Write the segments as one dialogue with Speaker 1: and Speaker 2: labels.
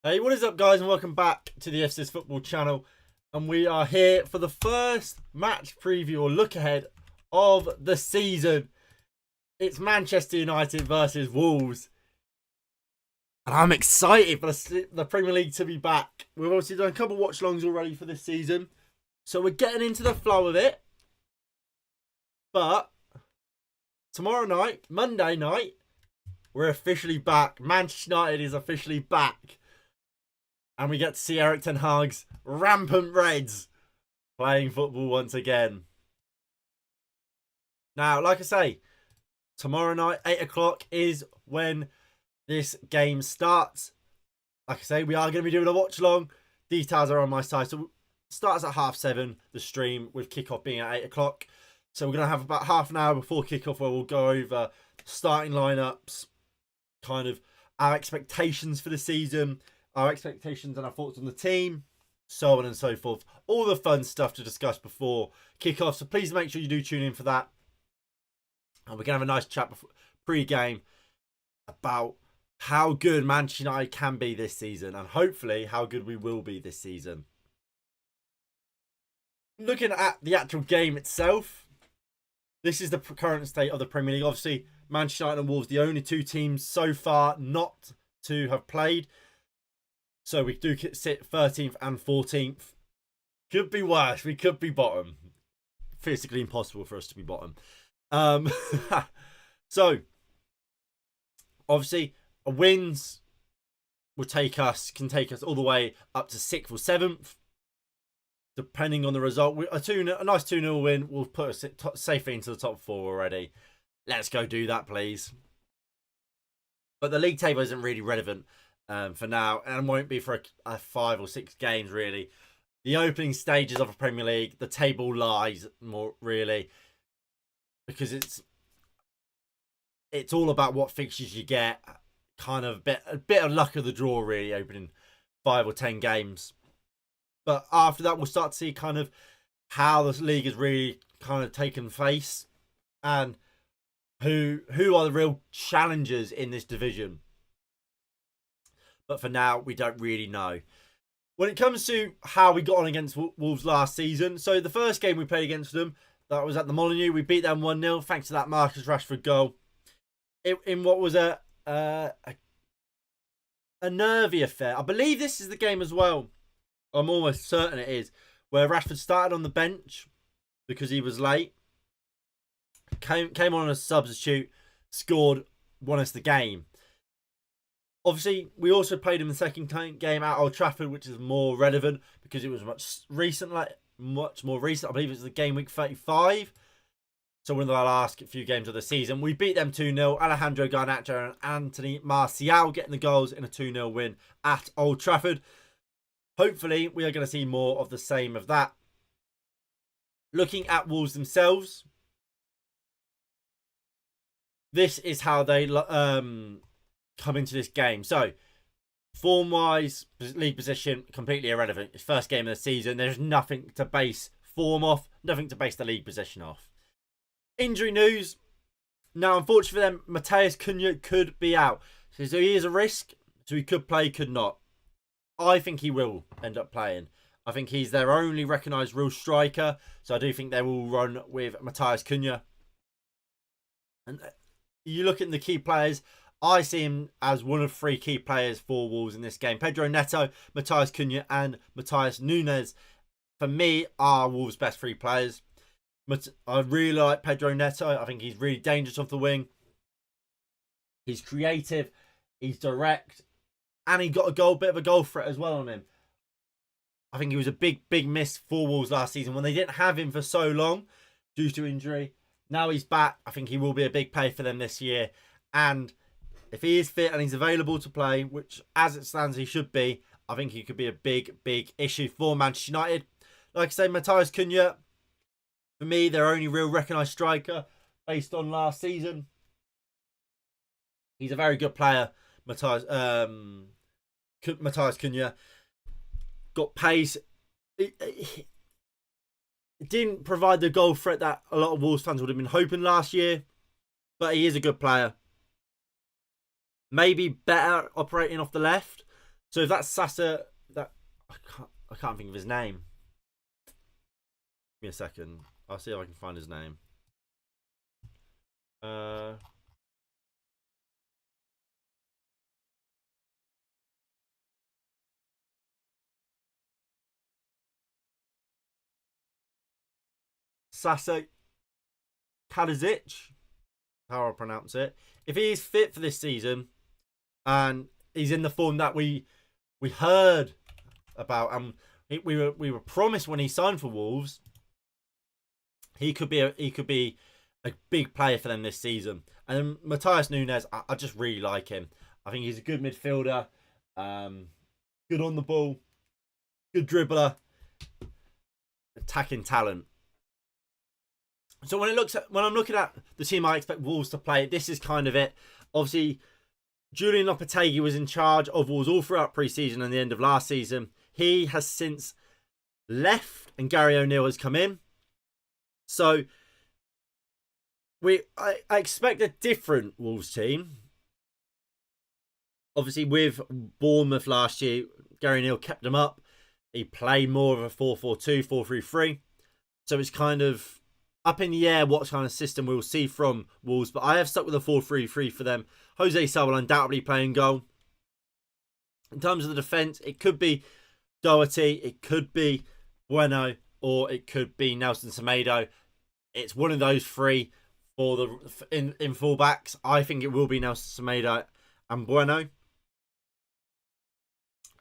Speaker 1: Hey, what is up, guys, and welcome back to the FCS Football channel. And we are here for the first match preview or look ahead of the season. It's Manchester United versus Wolves. And I'm excited for the Premier League to be back. We've obviously done a couple of watch-alongs already for this season. So we're getting into the flow of it. But tomorrow night, Monday night, we're officially back. Manchester United is officially back. And we get to see Erik ten Hag's rampant Reds playing football once again. Now, like I say, tomorrow night, 8 o'clock is when this game starts. Like I say, we are going to be doing a watch-along. Details are on my site. So it starts at 7:30, the stream, with kickoff being at 8 o'clock. So we're going to have about half an hour before kickoff where we'll go over starting lineups, kind of our expectations for the season, our expectations and our thoughts on the team, so on and so forth. All the fun stuff to discuss before kickoff. So please make sure you do tune in for that. And we're going to have a nice chat pre-game about how good Manchester United can be this season, and hopefully how good we will be this season. Looking at the actual game itself, this is the current state of the Premier League. Obviously, Manchester United and Wolves, the only two teams so far not to have played. So we do sit 13th and 14th. Could be worse. We could be bottom. Physically impossible for us to be bottom. So, obviously, a wins can take us all the way up to 6th or 7th. Depending on the result. A nice 2-0 win will put us safely into the top 4 already. Let's go do that, please. But the league table isn't really relevant for now, and won't be for a 5 or 6 games, really. The opening stages of the Premier League, the table lies more, really. Because it's all about what fixtures you get. Kind of a bit of luck of the draw, really, opening 5 or 10 games. But after that, we'll start to see kind of how the league has really kind of taken face, and who are the real challengers in this division. But for now, we don't really know. When it comes to how we got on against Wolves last season, so the first game we played against them, that was at the Molineux. We beat them 1-0 thanks to that Marcus Rashford goal. In what was a nervy affair. I believe this is the game as well. I'm almost certain it is. Where Rashford started on the bench because he was late. Came on as a substitute. Scored. Won us the game. Obviously, we also played him the second game at Old Trafford, which is more relevant because it was much more recent. I believe it was the game week 35. So one of the last few games of the season. We beat them 2-0. Alejandro Garnacho and Anthony Martial getting the goals in a 2-0 win at Old Trafford. Hopefully, we are going to see more of the same of that. Looking at Wolves themselves, this is how they come into this game. So, form-wise, league position, completely irrelevant. It's first game of the season. There's nothing to base form off, nothing to base the league position off. Injury news. Now, unfortunately for them, Matheus Cunha could be out. So he is a risk. So he could play, could not. I think he will end up playing. I think he's their only recognised real striker. So I do think they will run with Matheus Cunha. And you look at the key players. I see him as one of 3 key players for Wolves in this game. Pedro Neto, Matheus Cunha and Matheus Nunes, for me, are Wolves' best 3 players. But I really like Pedro Neto. I think he's really dangerous off the wing. He's creative. He's direct. And he got a bit of a goal threat as well on him. I think he was a big miss for Wolves last season when they didn't have him for so long due to injury. Now he's back. I think he will be a big play for them this year. And if he is fit and he's available to play, which as it stands he should be, I think he could be a big issue for Manchester United. Like I say, Matheus Cunha, for me, their only real recognised striker based on last season. He's a very good player, Matheus Cunha. Got pace. It didn't provide the goal threat that a lot of Wolves fans would have been hoping last year, but he is a good player. Maybe better operating off the left. So if that's Sasa, that I can't think of his name. Give me a second. I'll see if I can find his name. Sasa Kalajic, how I pronounce it. If he is fit for this season and he's in the form that we heard about and we were promised when he signed for Wolves, he could be a big player for them this season. And then Matheus Nunes, I just really like him. I think he's a good midfielder, good on the ball, good dribbler, attacking talent. So when I'm looking at the team I expect Wolves to play, this is kind of it. Obviously, Julian Lopetegui was in charge of Wolves all throughout pre-season and the end of last season. He has since left and Gary O'Neill has come in. So I expect a different Wolves team. Obviously, with Bournemouth last year, Gary O'Neill kept them up. He played more of a 4-4-2, 4-3-3. So it's kind of up in the air what kind of system we'll see from Wolves. But I have stuck with a 4-3-3 for them. Jose Sá will undoubtedly play in goal. In terms of the defence, it could be Doherty, it could be Bueno, or it could be Nelson Semedo. It's one of those three for the in fullbacks. I think it will be Nelson Semedo and Bueno.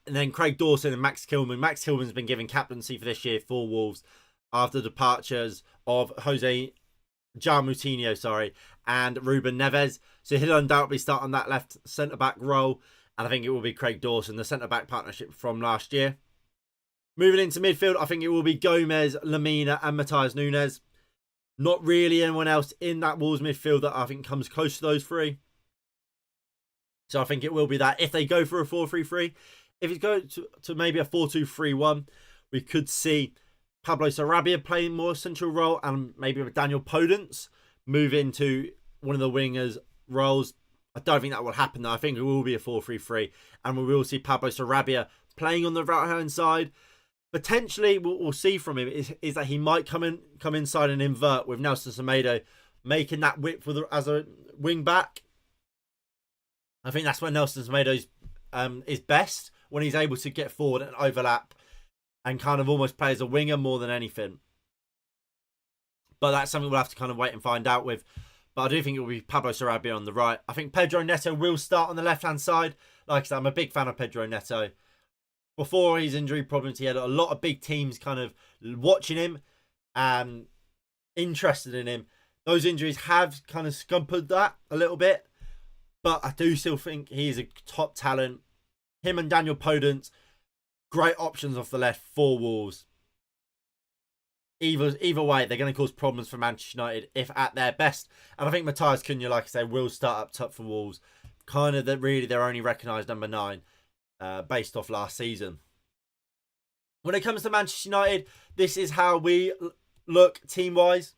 Speaker 1: And then Craig Dawson and Max Kilman. Max Kilman's been given captaincy for this year for Wolves after the departures of Jose Moutinho, and Ruben Neves. So he'll undoubtedly start on that left centre-back role. And I think it will be Craig Dawson, the centre-back partnership from last year. Moving into midfield, I think it will be Gomez, Lemina and Matheus Nunes. Not really anyone else in that Wolves midfield that I think comes close to those three. So I think it will be that. If they go for a 4-3-3, if it goes to maybe a 4-2-3-1, we could see Pablo Sarabia playing more central role and maybe with Daniel Podence move into one of the wingers roles. I don't think that will happen though. I think it will be a 4-3-3 and we will see Pablo Sarabia playing on the right hand side. Potentially what we'll see from him is that he might come inside and invert with Nelson Semedo making that width as a wing back. I think that's when Nelson Semedo is best, when he's able to get forward and overlap and kind of almost play as a winger more than anything. But that's something we'll have to kind of wait and find out with. But I do think it will be Pablo Sarabia on the right. I think Pedro Neto will start on the left-hand side. Like I said, I'm a big fan of Pedro Neto. Before his injury problems, he had a lot of big teams kind of watching him and interested in him. Those injuries have kind of scuppered that a little bit. But I do still think he is a top talent. Him and Daniel Podence, great options off the left for Wolves. Either way, they're going to cause problems for Manchester United if at their best. And I think Matheus Cunha, like I say, will start up top for Wolves. Kind of really their only recognised number 9 based off last season. When it comes to Manchester United, this is how we look team-wise.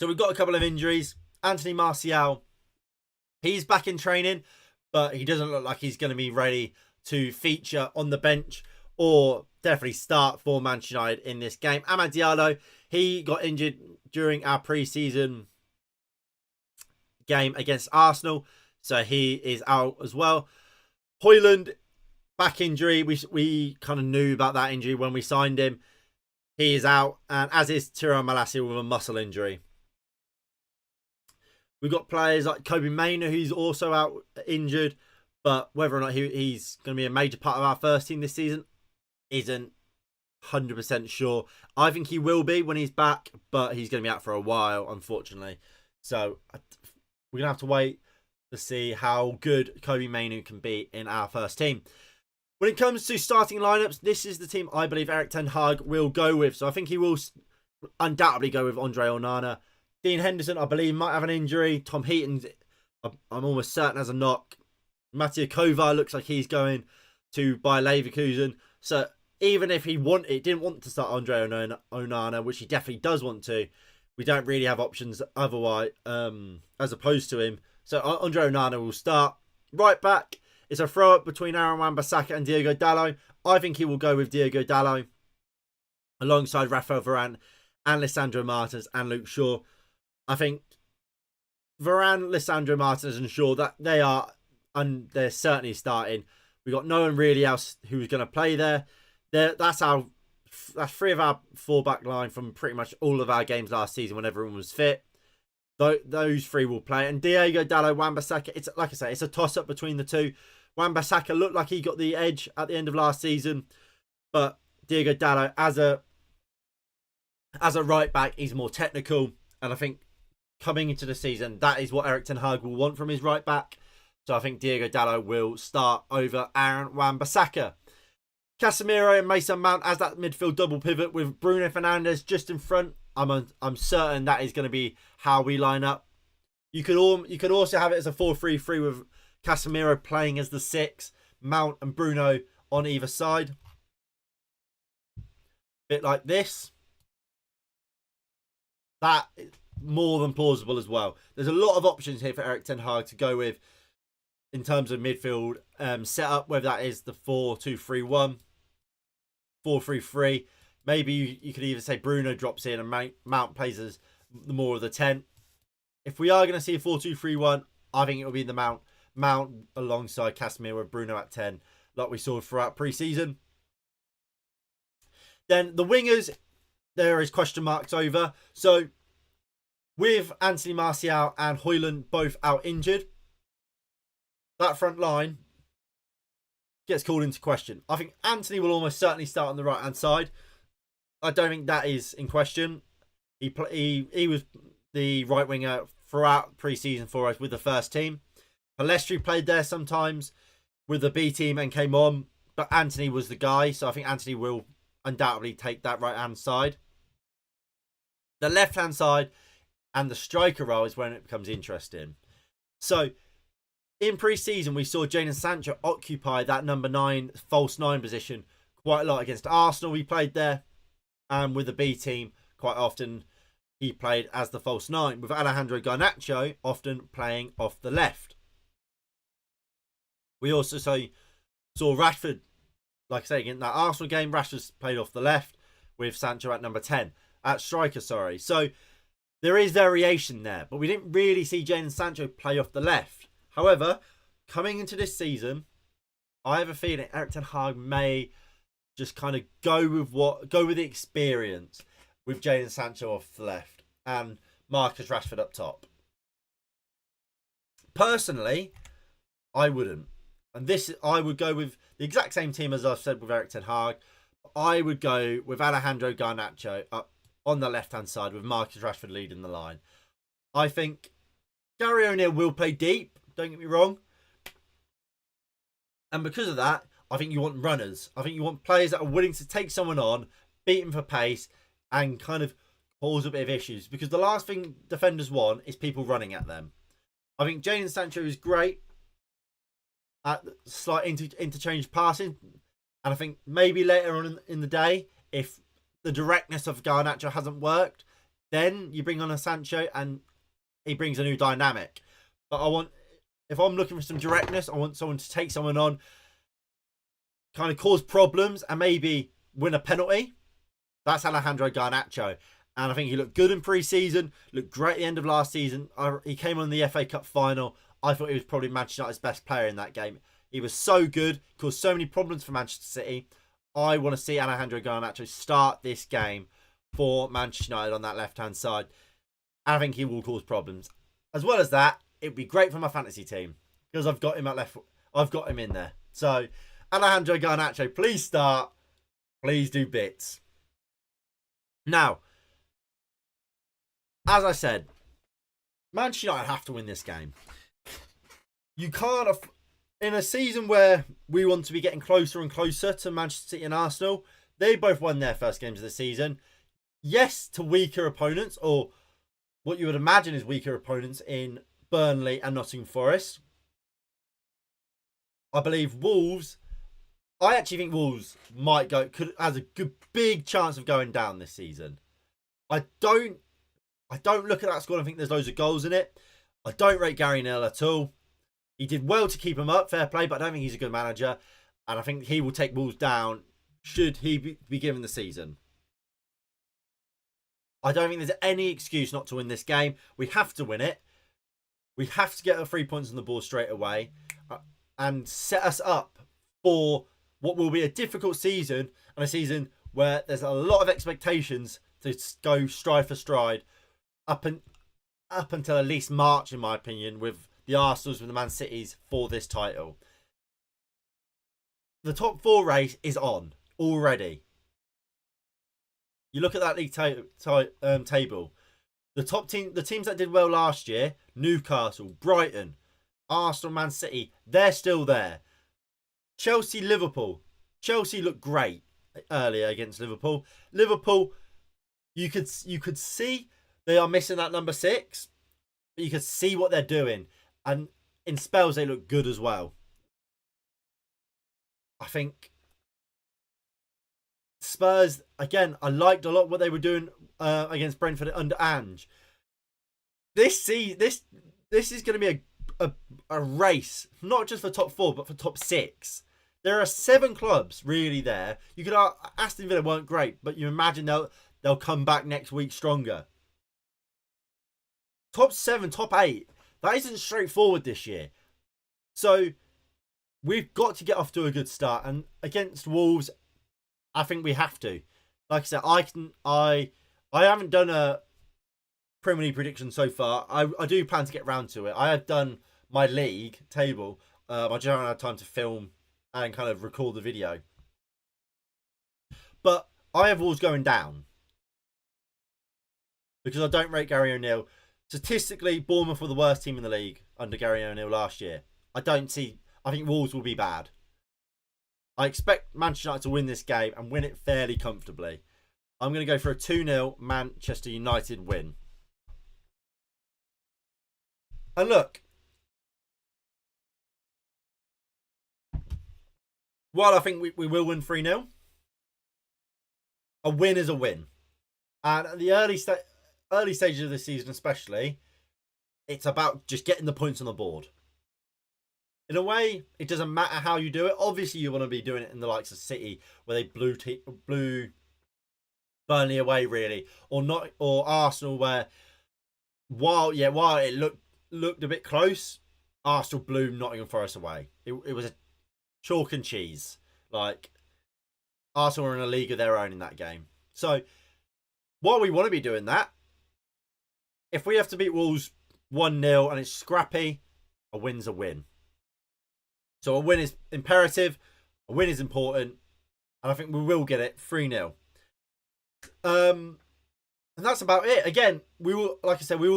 Speaker 1: So we've got a couple of injuries. Anthony Martial, he's back in training, but he doesn't look like he's going to be ready to feature on the bench or definitely start for Manchester United in this game. Amad Diallo, he got injured during our pre-season game against Arsenal, so he is out as well. Højlund, back injury. We kind of knew about that injury when we signed him. He is out, and as is Tyrell Malacia with a muscle injury. We've got players like Kobbie Mainoo, who's also out injured, but whether or not he's going to be a major part of our first team this season isn't 100% sure. I think he will be when he's back, but he's going to be out for a while, unfortunately. So we're going to have to wait to see how good Kobbie Mainoo can be in our first team. When it comes to starting lineups, this is the team I believe Erik ten Hag will go with. So I think he will undoubtedly go with Andre Onana. Dean Henderson, I believe, might have an injury. Tom Heaton, I'm almost certain, has a knock. Mattia Kovar looks like he's going to Bayer Leverkusen. So even if he didn't want to start Andre Onana, which he definitely does want to, we don't really have options otherwise, as opposed to him. So Andre Onana will start. Right back, it's a throw up between Aaron Wan-Bissaka and Diogo Dalot. I think he will go with Diogo Dalot alongside Rafael Varane and Lisandro Martinez and Luke Shaw. I think Varane, Lisandro Martinez and Shaw, that they're certainly starting. We got no one really else who's going to play there. That's 3 of our 4 back line from pretty much all of our games last season when everyone was fit. Those 3 will play. And Diogo Dalot, Wan-Bissaka, it's like I say, it's a toss-up between the two. Wan-Bissaka looked like he got the edge at the end of last season, but Diogo Dalot as a right back, he's more technical, and I think coming into the season, that is what Erik ten Hag will want from his right back. So I think Diogo Dalot will start over Aaron Wan-Bissaka. Casemiro and Mason Mount as that midfield double pivot with Bruno Fernandes just in front. I'm certain that is going to be how we line up. You could also have it as a 4-3-3 with Casemiro playing as the 6, Mount and Bruno on either side. Bit like this. That is more than plausible as well. There's a lot of options here for Erik ten Hag to go with in terms of midfield setup, whether that is the 4-2-3-1, 4-3-3. Maybe you could either say Bruno drops in and Mount plays as the more of the 10. If we are going to see a 4-2-3-1, I think it will be the Mount alongside Casemiro with Bruno at 10, like we saw throughout pre-season. Then the wingers, there is question marks over. So with Anthony Martial and Højlund both out injured, that front line gets called into question. I think Anthony will almost certainly start on the right-hand side. I don't think that is in question. He was the right winger throughout pre-season for us with the first team. Pellistri played there sometimes with the B team and came on, but Anthony was the guy, so I think Anthony will undoubtedly take that right-hand side. The left-hand side and the striker role is when it becomes interesting. So in pre-season, we saw Jadon Sancho occupy that number 9, false 9 position quite a lot against Arsenal. He played there. And with the B team, quite often he played as the false 9, with Alejandro Garnacho often playing off the left. We also saw Rashford, like I say, in that Arsenal game, Rashford played off the left with Sancho at number 10, at striker, sorry. So there is variation there, but we didn't really see Jadon Sancho play off the left. However, coming into this season, I have a feeling Erik ten Hag may just kind of go with the experience with Jadon Sancho off the left and Marcus Rashford up top. Personally, I wouldn't. And I would go with the exact same team as I've said with Erik ten Hag. I would go with Alejandro Garnacho up on the left-hand side with Marcus Rashford leading the line. I think Gary O'Neill will play deep, don't get me wrong. And because of that, I think you want runners. I think you want players that are willing to take someone on, beat him for pace, and kind of cause a bit of issues. Because the last thing defenders want is people running at them. I think Jadon Sancho is great at slight interchange passing. And I think maybe later on in the day, if the directness of Garnacho hasn't worked, then you bring on a Sancho and he brings a new dynamic. But if I'm looking for some directness, I want someone to take someone on, kind of cause problems and maybe win a penalty. That's Alejandro Garnacho. And I think he looked good in pre-season, looked great at the end of last season. He came on the FA Cup final. I thought he was probably Manchester United's best player in that game. He was so good, caused so many problems for Manchester City. I want to see Alejandro Garnacho start this game for Manchester United on that left-hand side. And I think he will cause problems. As well as that, it'd be great for my fantasy team because I've got him at left. I've got him in there. So Alejandro Garnacho, please start. Please do bits. Now, as I said, Manchester United have to win this game. You can't, in a season where we want to be getting closer and closer to Manchester City and Arsenal, they both won their first games of the season. Yes, to weaker opponents, or what you would imagine is weaker opponents in Burnley and Nottingham Forest. I believe Wolves, I actually think Wolves has a good big chance of going down this season. I don't look at that squad and think there's loads of goals in it. I don't rate Gary Neville at all. He did well to keep him up, fair play, but I don't think he's a good manager. And I think he will take Wolves down should he be given the season. I don't think there's any excuse not to win this game. We have to win it. We have to get the 3 points on the board straight away and set us up for what will be a difficult season, and a season where there's a lot of expectations to go stride for stride up until at least March, in my opinion, with the Arsenals and the Man Cities for this title. The top 4 race is on already. You look at that league table. The teams that did well last year, Newcastle, Brighton, Arsenal, Man City, they're still there. Chelsea, Liverpool. Chelsea looked great earlier against Liverpool. Liverpool, you could see they are missing that number 6, but you could see what they're doing, and in spells they look good as well. I think Spurs, again, I liked a lot what they were doing against Brentford under Ange. This is going to be a race, not just for top 4, but for top 6. There are 7 clubs really there. You could Aston Villa weren't great, but you imagine they'll come back next week stronger. Top 7, top 8. That isn't straightforward this year. So we've got to get off to a good start, and against Wolves, I think we have to. Like I said, I haven't done a Premier League prediction so far. I do plan to get round to it. I have done my league table. I just haven't had time to film and kind of record the video. But I have Wolves going down because I don't rate Gary O'Neill. Statistically, Bournemouth were the worst team in the league under Gary O'Neill last year. I think Wolves will be bad. I expect Manchester United to win this game and win it fairly comfortably. I'm going to go for a 2-0 Manchester United win. And look, while I think we will win 3-0, a win is a win. And at the early stages of the season especially, it's about just getting the points on the board. In a way, it doesn't matter how you do it. Obviously, you want to be doing it in the likes of City, where they blew Burnley away, really, or Arsenal, where while it looked a bit close, Arsenal blew Nottingham Forest away. It was a chalk and cheese. Like, Arsenal were in a league of their own in that game. So, while we want to be doing that, if we have to beat Wolves 1-0 and it's scrappy, a win's a win. So a win is imperative, a win is important, and I think we will get it 3-0. And that's about it. Again, we will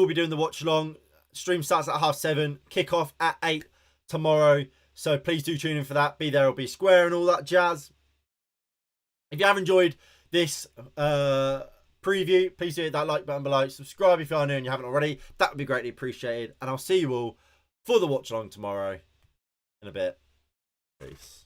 Speaker 1: be doing the watch along. Stream starts at 7:30, kickoff at 8 tomorrow. So please do tune in for that. Be there or be square and all that jazz. If you have enjoyed this preview, please do hit that like button below. Subscribe if you are new and you haven't already. That would be greatly appreciated. And I'll see you all for the watch along tomorrow in a bit. Peace.